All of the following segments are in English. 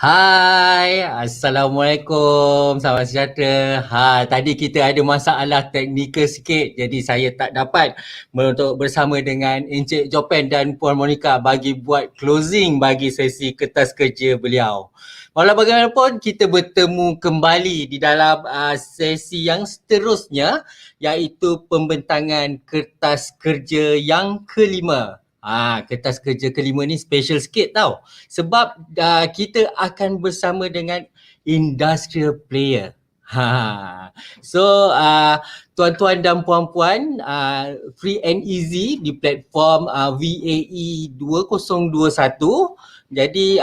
Hai, Assalamualaikum, salam sejahtera. Tadi kita ada masalah teknikal sikit, jadi saya tak dapat untuk bersama dengan Encik Jopen dan Puan Monica bagi buat closing bagi sesi kertas kerja beliau. Walau bagaimanapun, kita bertemu kembali di dalam sesi yang seterusnya, iaitu pembentangan kertas kerja yang kelima. Kertas kerja kelima ni special sikit tau. Sebab kita akan bersama dengan industrial player. So tuan-tuan dan puan-puan, free and easy di platform VAE2021. Jadi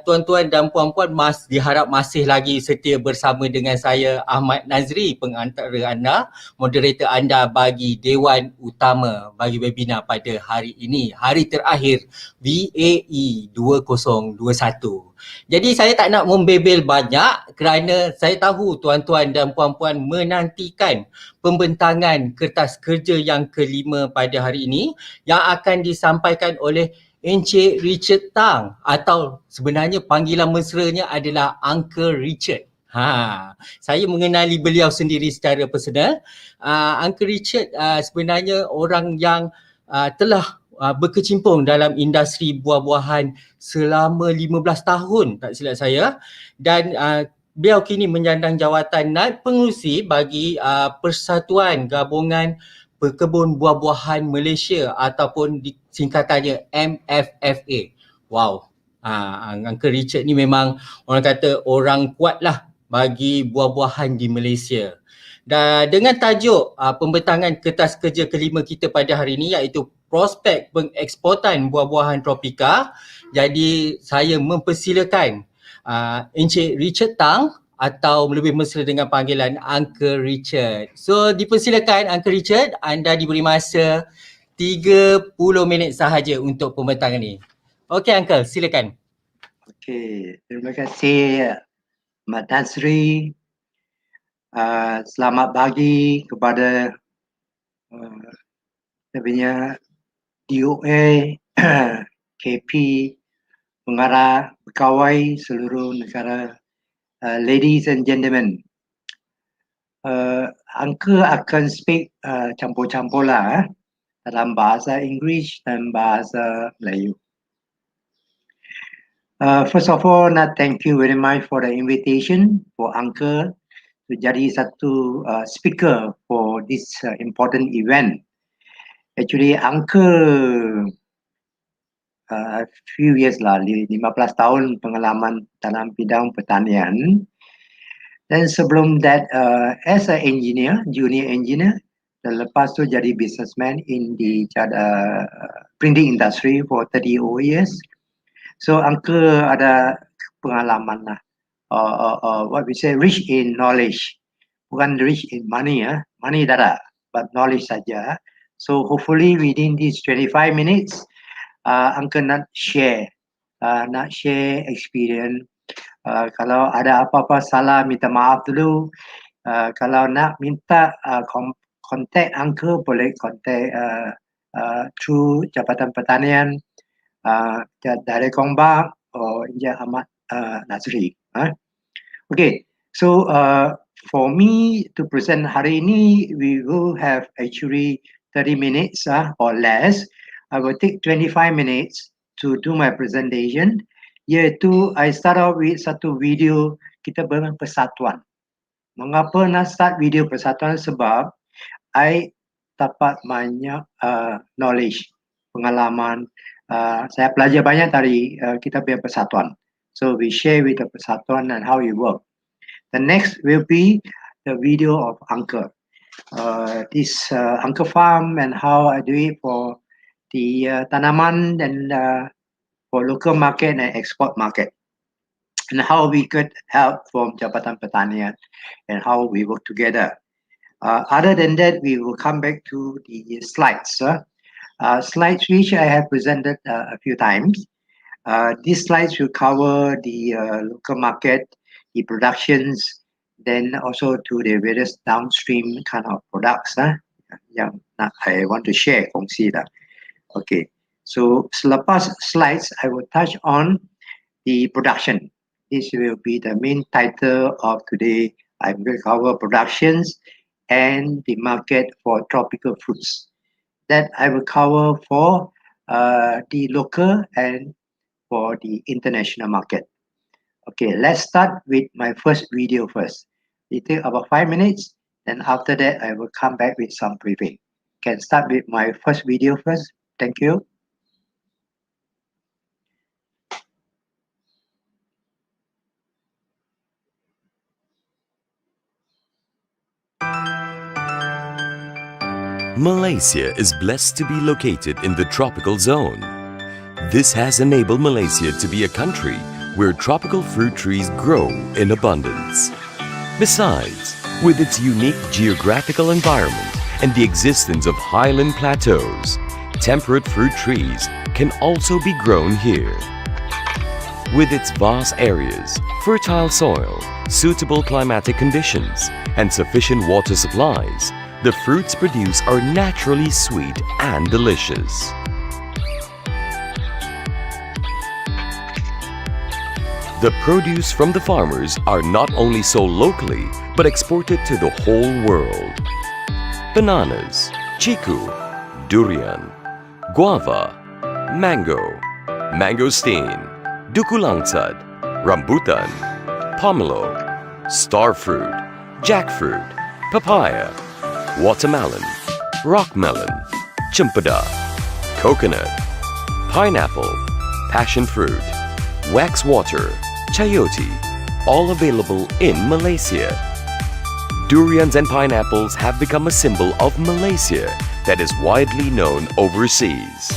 tuan-tuan dan puan-puan diharap masih lagi setia bersama dengan saya, Ahmad Nazri, pengantara anda, moderator anda bagi Dewan Utama bagi webinar pada hari ini, hari terakhir VAE 2021. Jadi saya tak nak membebel banyak kerana saya tahu tuan-tuan dan puan-puan menantikan pembentangan kertas kerja yang kelima pada hari ini yang akan disampaikan oleh Encik Richard Thang, atau sebenarnya panggilan mesranya adalah Uncle Richard. Saya mengenali beliau sendiri secara personal. Uncle Richard sebenarnya orang yang telah berkecimpung dalam industri buah-buahan selama 15 tahun tak silap saya, dan beliau kini menyandang jawatan Naib Pengerusi bagi Persatuan Gabungan Pekebun Buah-buahan Malaysia ataupun singkatannya MFFA. Wow. Uncle Richard ni memang orang kata orang kuat lah bagi buah-buahan di Malaysia. Dan dengan tajuk pembentangan kertas kerja kelima kita pada hari ini, iaitu prospek pengeksportan buah-buahan tropika. Jadi saya mempersilakan Encik Richard Thang, atau lebih mesra dengan panggilan Uncle Richard. So dipersilakan Uncle Richard, anda diberi masa 30 minit sahaja untuk pembentangan ini. Okey Uncle, silakan. Okey, terima kasih Mak Nazri. Selamat pagi kepada kita punya DOA, KP, pengarah, pegawai seluruh negara, ladies and gentlemen. Uncle akan speak campur-campur lah dalam bahasa Inggeris dan bahasa Melayu. First of all, nak thank you very much for the invitation for Uncle to jadi satu speaker for this important event. Actually, Uncle a few years lah, 15 tahun pengalaman dalam bidang pertanian. Dan sebelum that, as an engineer, junior engineer, dan lepas tu jadi businessman in the printing industry for 30 years. So Uncle ada pengalaman lah, what we say, rich in knowledge, bukan rich in money, money tak ada, but knowledge saja. So hopefully within these 25 minutes, Uncle nak share experience. Kalau ada apa-apa salah, minta maaf dulu. Kalau nak minta kontak Uncle, boleh kontak through Jabatan Pertanian, dari Kongbak, Encik Ahmad Nazri. Okay, so for me to present hari ini, we will have actually 30 minutes or less. I will take 25 minutes to do my presentation. Iaitu, I start off with satu video kita berpersatuan. Mengapa nak start video persatuan? Sebab I dapat banyak knowledge, pengalaman. Saya belajar banyak dari kita punya persatuan. So we share with the persatuan and how it work. The next will be the video of Uncle. This Uncle farm and how I do it for the tanaman and for local market and export market, and how we could help from Jabatan Pertanian and how we work together. Other than that, we will come back to the slides. Slides which I have presented a few times. These slides will cover the local market, the productions, then also to the various downstream kind of products yang I want to share, kongsi lah. Okay, so selepas slides, I will touch on the production. This will be the main title of today. I'm going to cover productions and the market for tropical fruits. That I will cover for the local and for the international market. Okay, let's start with my first video first. It take about 5 minutes, then after that I will come back with some briefing. Can start with my first video first. Thank you. Malaysia is blessed to be located in the tropical zone. This has enabled Malaysia to be a country where tropical fruit trees grow in abundance. Besides, with its unique geographical environment and the existence of highland plateaus, temperate fruit trees can also be grown here. With its vast areas, fertile soil, suitable climatic conditions, and sufficient water supplies, the fruits produced are naturally sweet and delicious. The produce from the farmers are not only sold locally, but exported to the whole world. Bananas, chiku, durian, guava, mango, mangosteen, duku langsat, rambutan, pomelo, starfruit, jackfruit, papaya, watermelon, rock melon, cempedak, coconut, pineapple, passion fruit, wax water, chayote, all available in Malaysia. Durians and pineapples have become a symbol of Malaysia that is widely known overseas.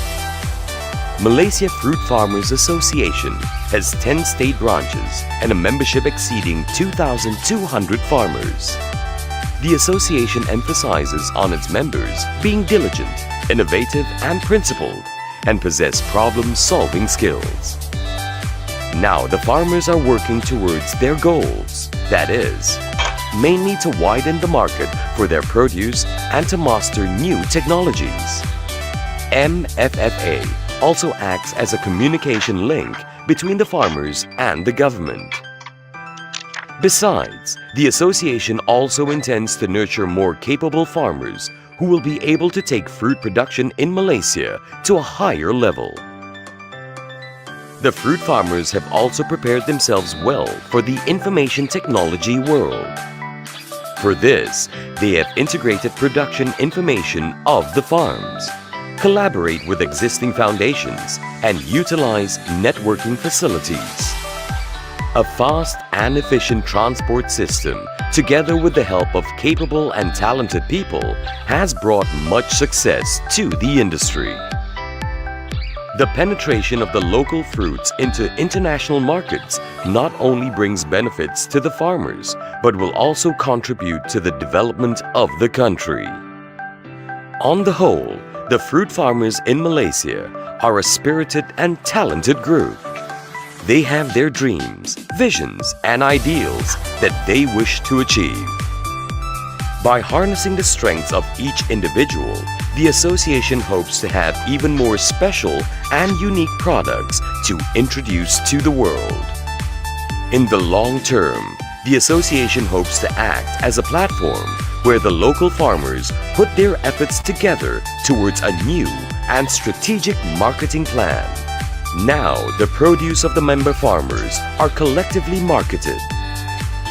Malaysia Fruit Farmers Association has 10 state branches and a membership exceeding 2,200 farmers. The association emphasizes on its members being diligent, innovative and principled, and possess problem-solving skills. Now the farmers are working towards their goals, that is, mainly to widen the market for their produce and to master new technologies. MFFA also acts as a communication link between the farmers and the government. Besides, the association also intends to nurture more capable farmers who will be able to take fruit production in Malaysia to a higher level. The fruit farmers have also prepared themselves well for the information technology world. For this, they have integrated production information of the farms, collaborate with existing foundations, and utilize networking facilities. A fast and efficient transport system, together with the help of capable and talented people, has brought much success to the industry. The penetration of the local fruits into international markets not only brings benefits to the farmers, but will also contribute to the development of the country. On the whole, the fruit farmers in Malaysia are a spirited and talented group. They have their dreams, visions, and ideals that they wish to achieve. By harnessing the strengths of each individual, the association hopes to have even more special and unique products to introduce to the world. In the long term, the association hopes to act as a platform where the local farmers put their efforts together towards a new and strategic marketing plan. Now, the produce of the member farmers are collectively marketed.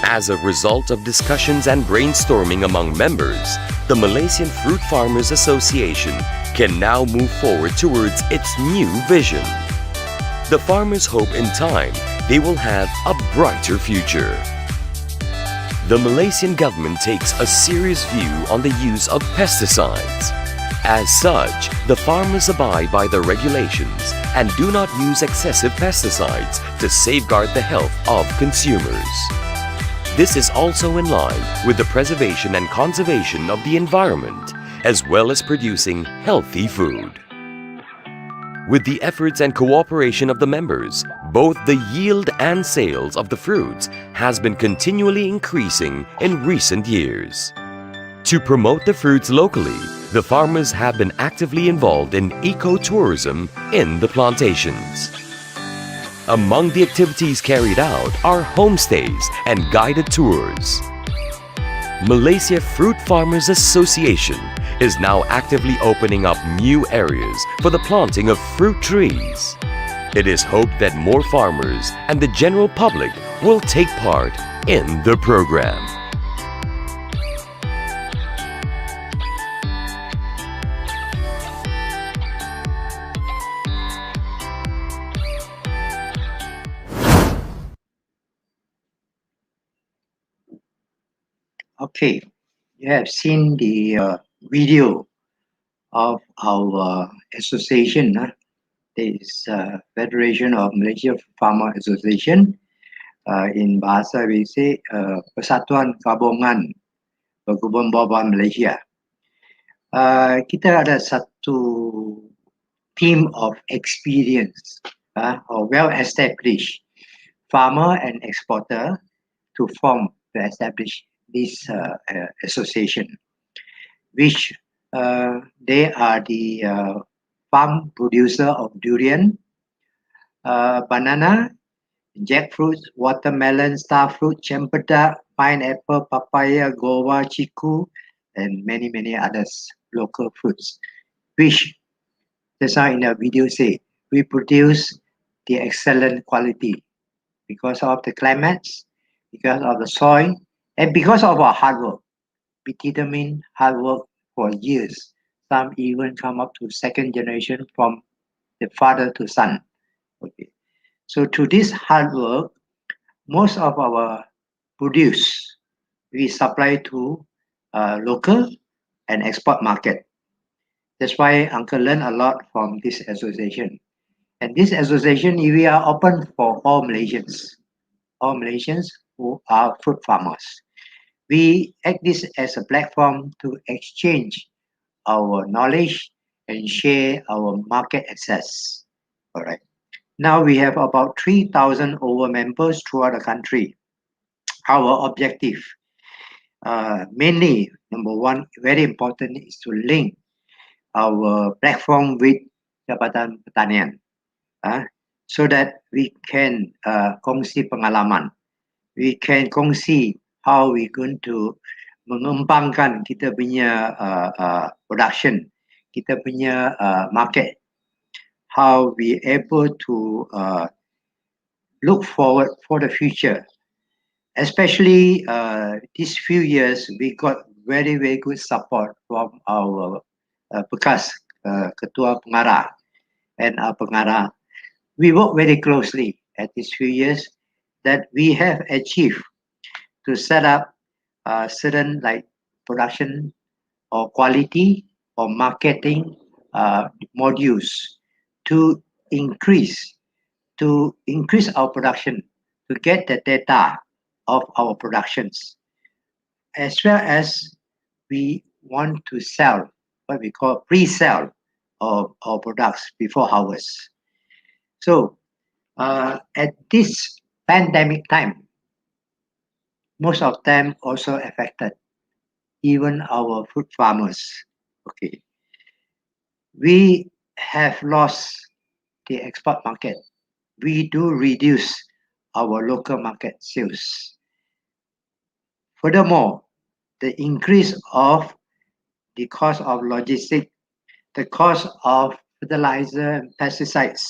As a result of discussions and brainstorming among members, the Malaysian Fruit Farmers Association can now move forward towards its new vision. The farmers hope in time they will have a brighter future. The Malaysian government takes a serious view on the use of pesticides. As such, the farmers abide by the regulations and do not use excessive pesticides to safeguard the health of consumers. This is also in line with the preservation and conservation of the environment, as well as producing healthy food. With the efforts and cooperation of the members, both the yield and sales of the fruits has been continually increasing in recent years. To promote the fruits locally, the farmers have been actively involved in ecotourism in the plantations. Among the activities carried out are homestays and guided tours. Malaysia Fruit Farmers Association is now actively opening up new areas for the planting of fruit trees. It is hoped that more farmers and the general public will take part in the program. Okay, you have seen the video of our association. This Federation of Malaysia Farmer Association. In bahasa we say Persatuan Gabungan Berkebun Bawang Malaysia. Kita ada satu team of experience or well-established farmer and exporter to form to establish this association, which they are the farm producer of durian, banana, jackfruit, watermelon, starfruit, cempedak, pineapple, papaya, guava, chiku, and many others local fruits, which just now in the video say we produce the excellent quality because of the climates, because of the soil, and because of our hard work. We determine hard work for years. Some even come up to second generation from the father to son. Okay. So to this hard work, most of our produce we supply to local and export market. That's why Uncle learned a lot from this association. And this association, we are open for all Malaysians who are fruit farmers. We act this as a platform to exchange our knowledge and share our market access. All right. Now we have about 3,000 over members throughout the country. Our objective, mainly, number one, very important, is to link our platform with Jabatan Pertanian, so that we can kongsi pengalaman. We can kongsi how we going to mengembangkan kita punya production, kita punya market, how we able to look forward for the future. Especially these few years, we got very good support from our bekas ketua pengarah and our pengarah. We work very closely at these few years that we have achieved to set up certain like production or quality or marketing modules to increase our production, to get the data of our productions, as well as we want to sell what we call pre-sale of our products before harvest. So at this pandemic time, most of them also affected, even our fruit farmers. Okay, we have lost the export market. We do reduce our local market sales. Furthermore, the increase of the cost of logistics, the cost of fertilizer and pesticides,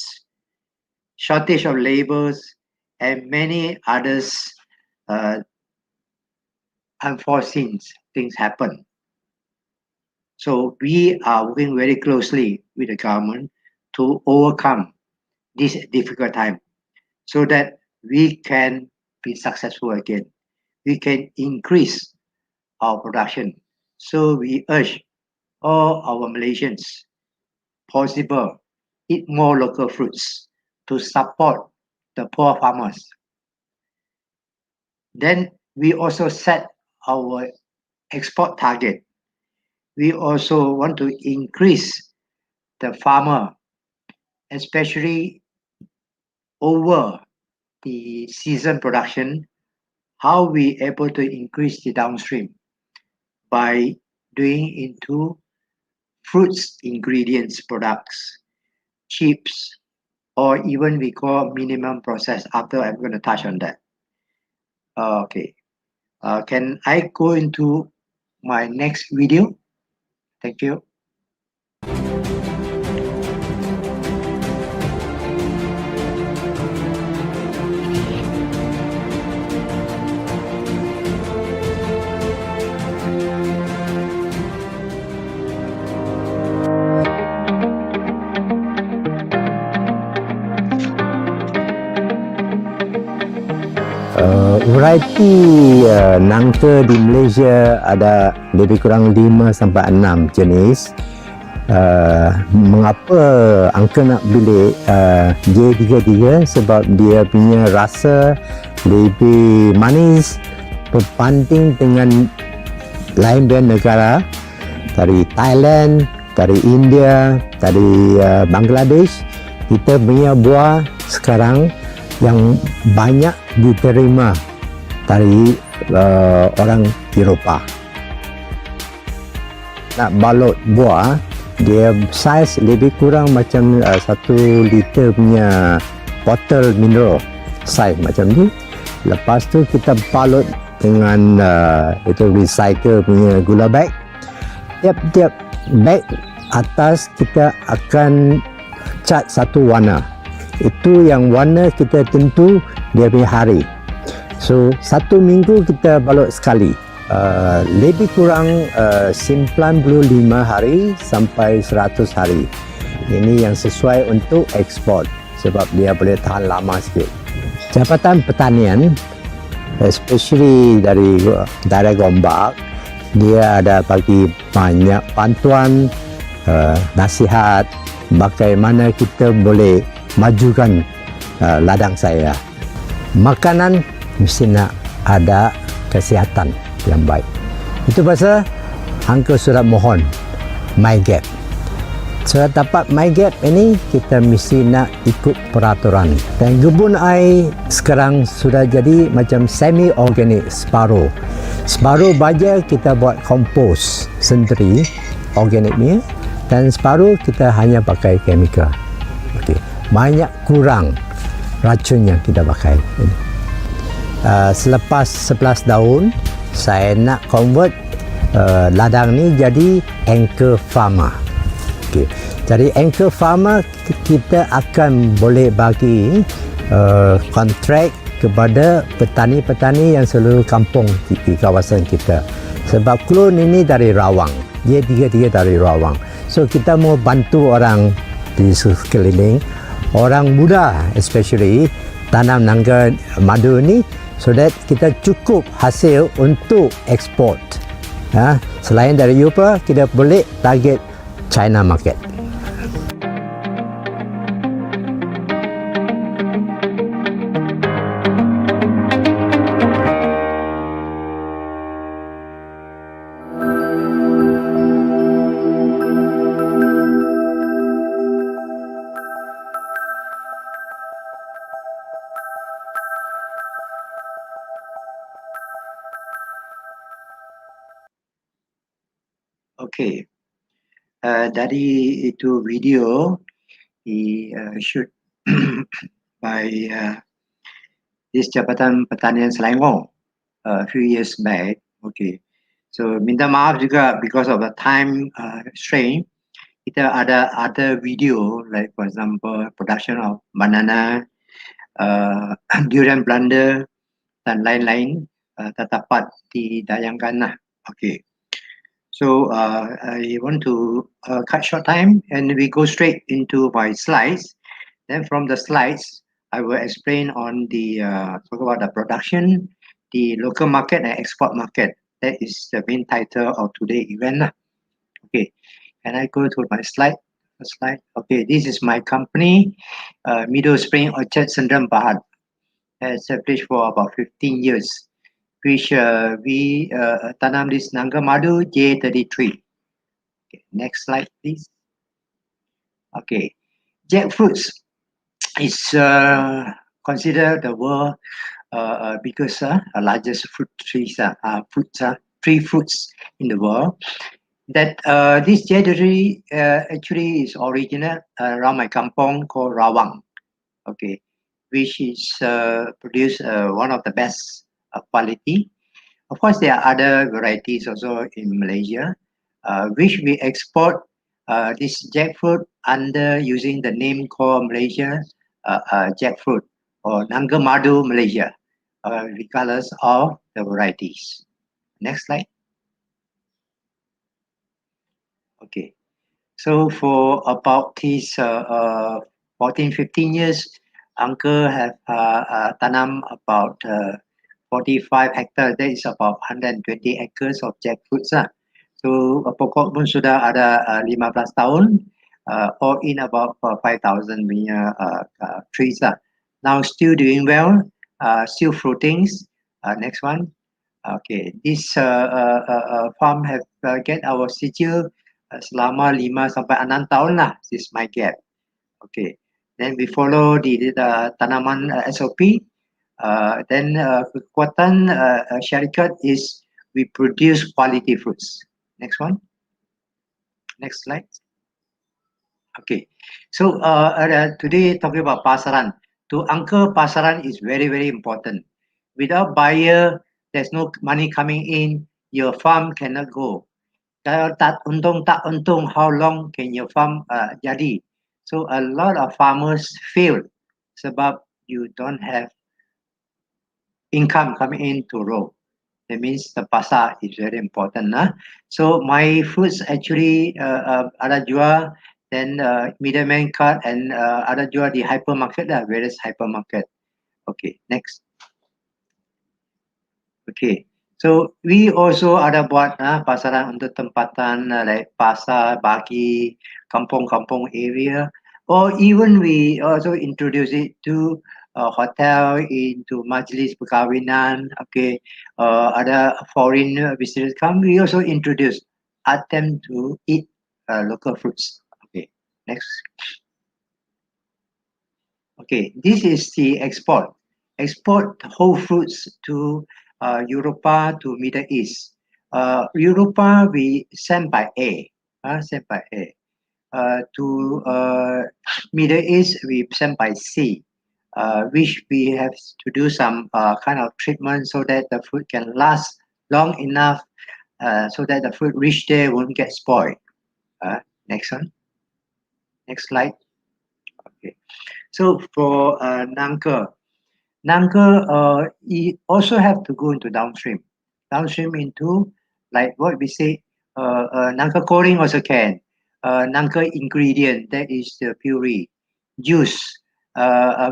shortage of laborers, and many others unforeseen things happen. So we are working very closely with the government to overcome this difficult time so that we can be successful again. We can increase our production. So we urge all our Malaysians possible eat more local fruits to support the poor farmers. Then we also set our export target. We also want to increase the farmer, especially over the season production, how we able to increase the downstream by doing into fruits ingredients products, chips, or even we call minimum process. After I'm going to touch on that. Okay. Can I go into my next video? Thank you. Variety nangka di Malaysia ada lebih kurang 5 sampai 6 jenis. Mengapa angka nak pilih J33? Sebab dia punya rasa lebih manis berbanding dengan lain-lain negara dari Thailand, dari India, dari Bangladesh. Kita punya buah sekarang yang banyak diterima dari orang Eropah. Nak balut buah, dia saiz lebih kurang macam 1 liter punya botol mineral, saiz macam ni. Lepas tu kita balut dengan itu recycle punya gula bag. Tiap-tiap bag atas kita akan cat satu warna. Itu yang warna kita tentu dia punya hari. So 1 minggu kita balut sekali. Lebih kurang 95 hari sampai 100 hari. Ini yang sesuai untuk ekspor sebab dia boleh tahan lama sikit. Jabatan Pertanian, especially dari daerah Gombak, dia ada bagi banyak bantuan, nasihat bagaimana kita boleh majukan ladang saya. Makanan mesti nak ada kesihatan yang baik. Itu pasal angka surat mohon MyGap. Surat dapat MyGap ini kita mesti nak ikut peraturan. Dan kebun air sekarang sudah jadi macam semi organik separuh. Separuh baja kita buat kompos sendiri organiknya dan separuh kita hanya pakai chemical. Okey. Banyak kurang racun yang kita pakai. Selepas 11 tahun saya nak convert ladang ni jadi anchor farmer. Okay. Jadi anchor farmer kita akan boleh bagi kontrak kepada petani-petani yang seluruh kampung di kawasan kita. Sebab klon ini dari Rawang, dia tiga-tiga dari Rawang. So kita mau bantu orang di sekeliling, orang muda especially tanam nangka madu ni so that kita cukup hasil untuk ekspor. Selain dari Eropah, kita boleh target China market. Okay. Dari itu video shoot by this Jabatan Pertanian Selangor a few years back. Okay. So minta maaf juga because of the time strain. Kita ada other video like for example production of banana, durian blender dan lain-lain tak dapat didayangkan lah. Okay. So I want to cut short time and we go straight into my slides. Then from the slides, I will explain on the talk about the production, the local market and export market. That is the main title of today's event. Okay, can I go to my slide? Okay, this is my company, Middle Spring Orchard Sendram Bahad. Established for about 15 years. Which we tanam this nangka madu J33. Okay, next slide, please. Okay, jackfruits is considered the world biggest, largest fruit trees, tree fruits in the world. That this J33 actually is original around my kampong called Rawang. okay, which is produce one of the best quality. Of course, there are other varieties also in Malaysia, which we export this jackfruit under using the name called Malaysia jackfruit or Nangka Madu Malaysia, regardless of the varieties. Next slide. Okay. So for about these 14, 15 years, Uncle have tanam about 45 hectares. That is about 120 acres of jackfruits. So pokok pun sudah ada 15 tahun, all in about 5,000 punya trees. Now still doing well, still fruitings. Next one. Okay, this farm have get our sigil selama 5 sampai 6 tahun lah. This is my gap. Okay, then we follow the tanaman SOP. Then kekuatan syarikat is we produce quality fruits. Next one. Next slide. Okay, so today talking about pasaran. To anchor pasaran is very, very important. Without buyer, there's no money coming in, your farm cannot go. Kalau tak untung, how long can your farm jadi? So a lot of farmers fail sebab you don't have income coming in to row. That means the pasar is very important. So my fruits actually ada jual, then middleman cut and ada jual di hypermarket lah, various hypermarket. Okay, next. Okay, so we also ada buat pasaran untuk tempatan like pasar bagi kampung-kampung area, or even we also introduce it to hotel, into majlis perkahwinan. Okay, ada foreign visitors come, we also introduce, ask them to eat local fruits. Okay, next. Okay, this is the export whole fruits to Europa, to Middle East. Europa we send by air, to Middle East we send by sea, which we have to do some kind of treatment so that the fruit can last long enough, so that the fruit reach there won't get spoiled. Next one. Next slide. Okay. So for Nangka, you also have to go into downstream into like what we say, Nangka coring also can, Nangka ingredient, that is the puree, juice,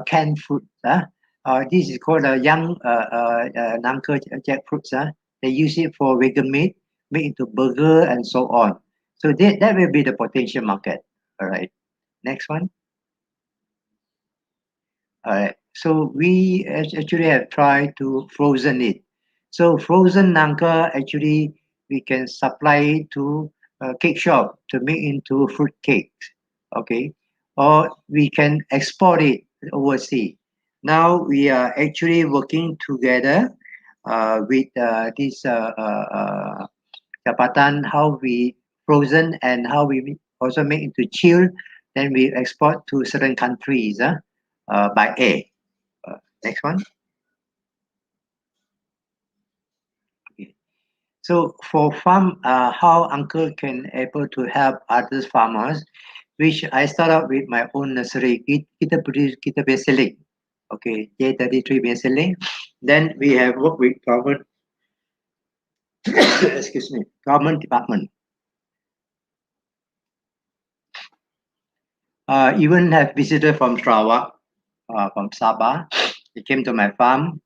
canned fruit. This is called a young Nangka jackfruits. They use it for vegan meat, made into burger and so on. So that will be the potential market. All right, next one. So we actually have tried to frozen it. So frozen Nangka actually we can supply it to cake shop to make into fruit cakes, okay? Or we can export it overseas. Now we are actually working together with this Jabatan, how we frozen and how we also make into chill, then we export to certain countries by air. Next one. Okay. So for farm, how Uncle can able to help other farmers, which I start out with my own nursery. Kita produce, kita best selling. Okay, J33 best selling. Then we have worked with government, excuse me, government department. Even have visitor from Sarawak, from Sabah. They came to my farm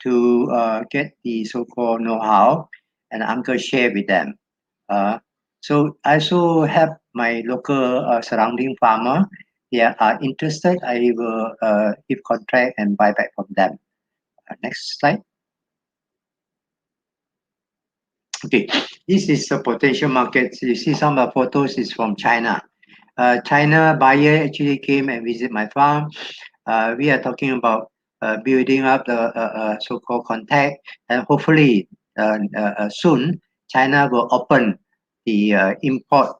to get the so-called know-how, and Uncle share with them. So I also help my local surrounding farmer. They are interested, I will give contract and buy back from them. Next slide. Okay, this is a potential market. So you see some of the photos is from China. China buyer actually came and visit my farm. We are talking about building up the so-called contact, and hopefully soon China will open the import,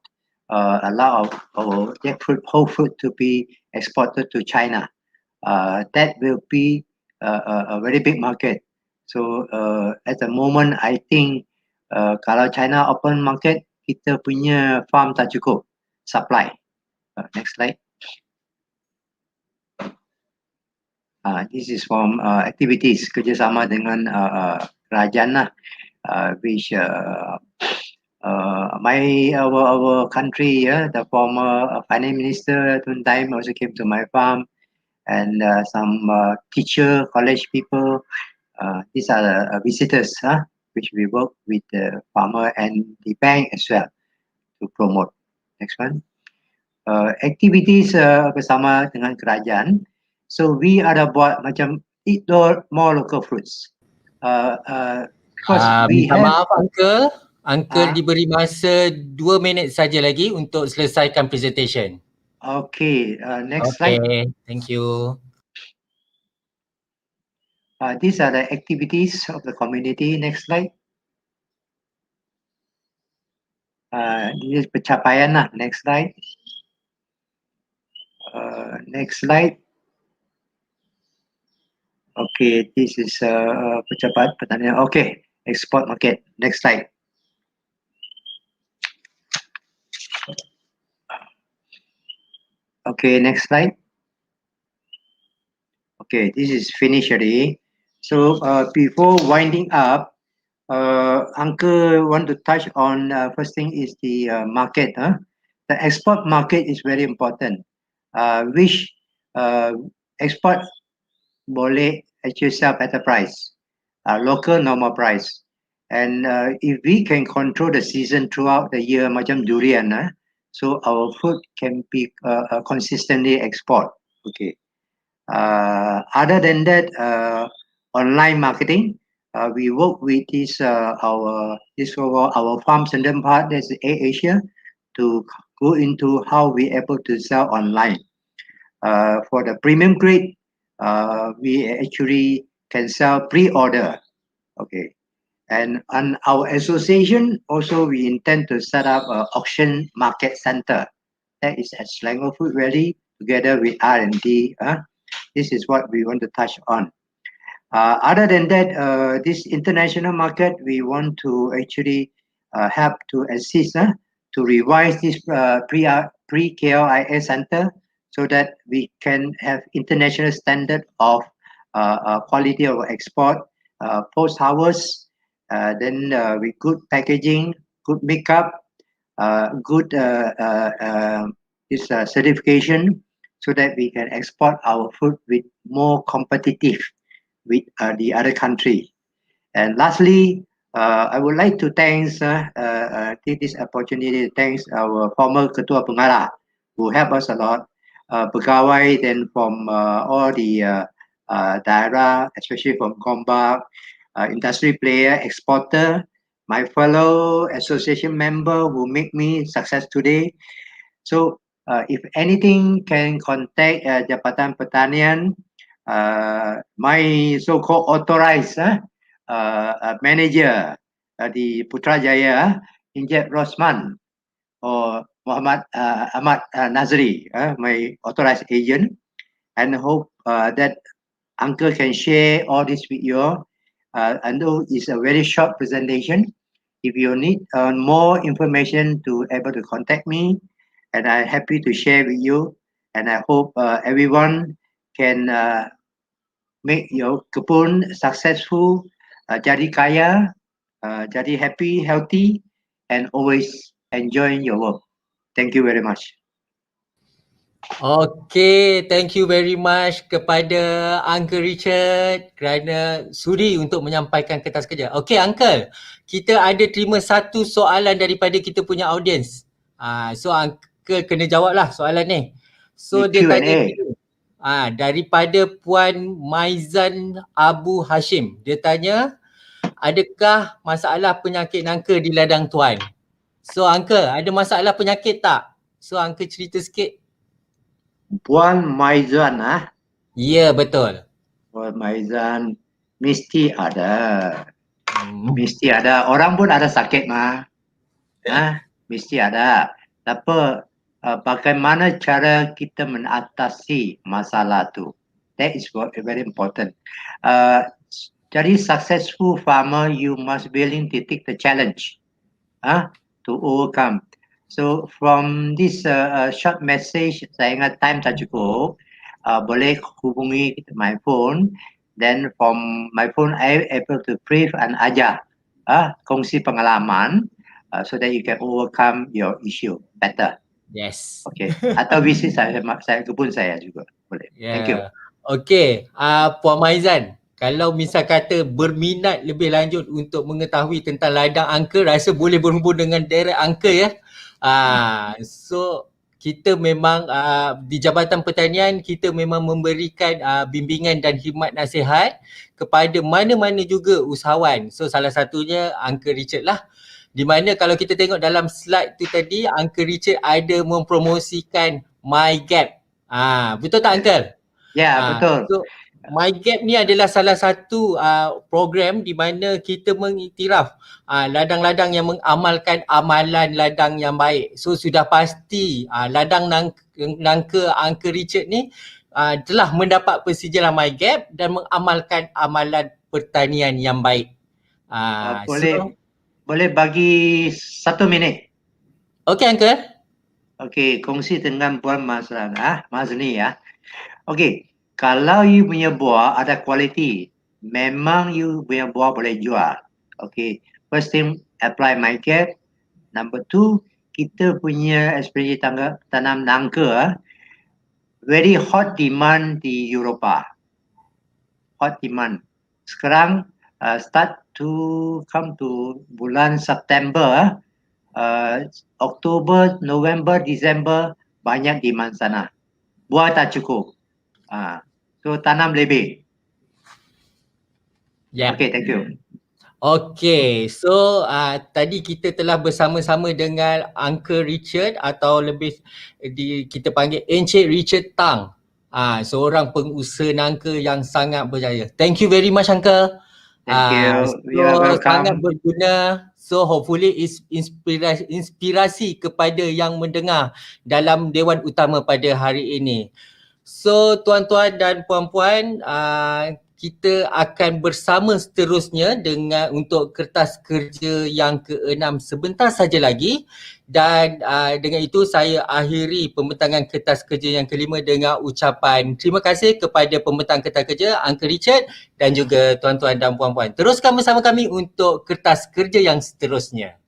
allow jackfruit, whole fruit to be exported to China. that will be a very big market. So at the moment, I think kalau China open market, kita punya farm tak cukup supply. Next slide. This is from activities kerjasama dengan kerajaan lah, which our country, the former finance minister Tun Time also came to my farm, and some teacher, college people. These are the visitors, which we work with the farmer and the bank as well to promote. Next one. Activities bersama dengan kerajaan. So we ada buat macam eat more local fruits. Because we minta have. maaf Uncle. Uncle diberi masa 2 minit saja lagi untuk selesaikan presentation. Okay, next slide. Okay, thank you. These are the activities of the community. Next slide. This is pencapaian lah. Next slide. Next slide. Okay, this is pencapaian pertanian. Okay, export market. Next slide. Okay, next slide. Okay, this is finished already. So before winding up, Uncle want to touch on first thing is the market. The export market is very important. Which export boleh actually sell better price, local normal price. And if we can control the season throughout the year, macam durian, so our food can be consistently export. Okay. Other than that, online marketing, we work with our farm Sendam part, that's Asia, to go into how we able to sell online. For the premium grade, we actually can sell pre-order. Okay. And on our association, also we intend to set up an auction market center. That is at Selangor Food Valley together with R&D. This is what we want to touch on. Other than that, this international market, we want to actually help to assist to revise this pre-KLIA center so that we can have international standard of quality of export, post-harvest, then with good packaging, good makeup, good certification, so that we can export our food with more competitive with the other country. And lastly, I would like to take this opportunity to thank our former Ketua Pengarah who helped us a lot. Pegawai then from all the daerah, especially from Gombak, industry player, exporter, my fellow association member who make me success today. So if anything, can contact Jabatan Pertanian, my so-called authorized manager, the Putrajaya, Injet Rosman, or Muhammad Ahmad Nazri, my authorized agent, and hope that Uncle can share all this with you. I know it's a very short presentation. If you need more information to able to contact me, and I'm happy to share with you. And I hope everyone can make your kebun successful, jadi kaya, jadi happy, healthy, and always enjoying your work. Thank you very much. Okay, thank you very much kepada Uncle Richard kerana sudi untuk menyampaikan kertas kerja. Okay Uncle, kita ada terima satu soalan daripada kita punya audience. So Uncle kena jawab lah soalan ni. So dia tanya gini, daripada Puan Maizan Abu Hashim. Dia tanya, adakah masalah penyakit nangka di ladang tuan? So Uncle, ada masalah penyakit tak? So Uncle cerita sikit. Puan Maizan, Ya, betul. Puan Maizan mesti ada. Mesti ada. Orang pun ada sakit mah. Mesti ada. Tapi bagaimana cara kita mengatasi masalah tu? That is very important. Jadi successful farmer, you must willing to take the challenge, to overcome. So from this short message, saya ingat time tak cukup, boleh hubungi my phone. Then from my phone, I able to brief and ajar, kongsi pengalaman, so that you can overcome your issue better. Yes. Okay. Atau visit kebun saya juga boleh. Thank you. Okay, Puan Maizan, kalau misal kata berminat lebih lanjut untuk mengetahui tentang ladang angka, rasa boleh berhubung dengan Direct Angka ya. So kita memang di Jabatan Pertanian kita memang memberikan bimbingan dan khidmat nasihat kepada mana-mana juga usahawan. So salah satunya Uncle Richard lah. Di mana kalau kita tengok dalam slide tu tadi, Uncle Richard ada mempromosikan MyGap. Betul tak Uncle? Ya, betul. So MyGap ni adalah salah satu program di mana kita mengiktiraf ladang-ladang yang mengamalkan amalan ladang yang baik. So sudah pasti ladang nangka Uncle Richard ni telah mendapat persijalan MyGap dan mengamalkan amalan pertanian yang baik. Boleh bagi 1 minit. Okay Uncle. Okay, kongsi dengan Puan Mazni ya. Okay, kalau you punya buah ada kualiti, memang you punya buah boleh jual. Okay, first thing apply MyGap. Number 2, kita punya ekspedisi tanam nangka, very hot demand di Eropah. Hot demand. Sekarang start to come to bulan September, Oktober, November, December banyak demand sana. Buah tak cukup. So tanam lebih. Yeah. Okay, thank you. Okay, so tadi kita telah bersama-sama dengan Uncle Richard atau lebih kita panggil Encik Richard Thang. Seorang pengusaha nangka yang sangat berjaya. Thank you very much Uncle. Thank you. You are welcome. Sangat berguna. So hopefully inspirasi kepada yang mendengar dalam Dewan Utama pada hari ini. So tuan-tuan dan puan-puan, kita akan bersama seterusnya untuk kertas kerja yang ke-6 sebentar saja lagi, dan dengan itu saya akhiri pembentangan kertas kerja yang ke-5 dengan ucapan terima kasih kepada pembentang kertas kerja Uncle Richard dan juga tuan-tuan dan puan-puan. Teruskan bersama kami untuk kertas kerja yang seterusnya.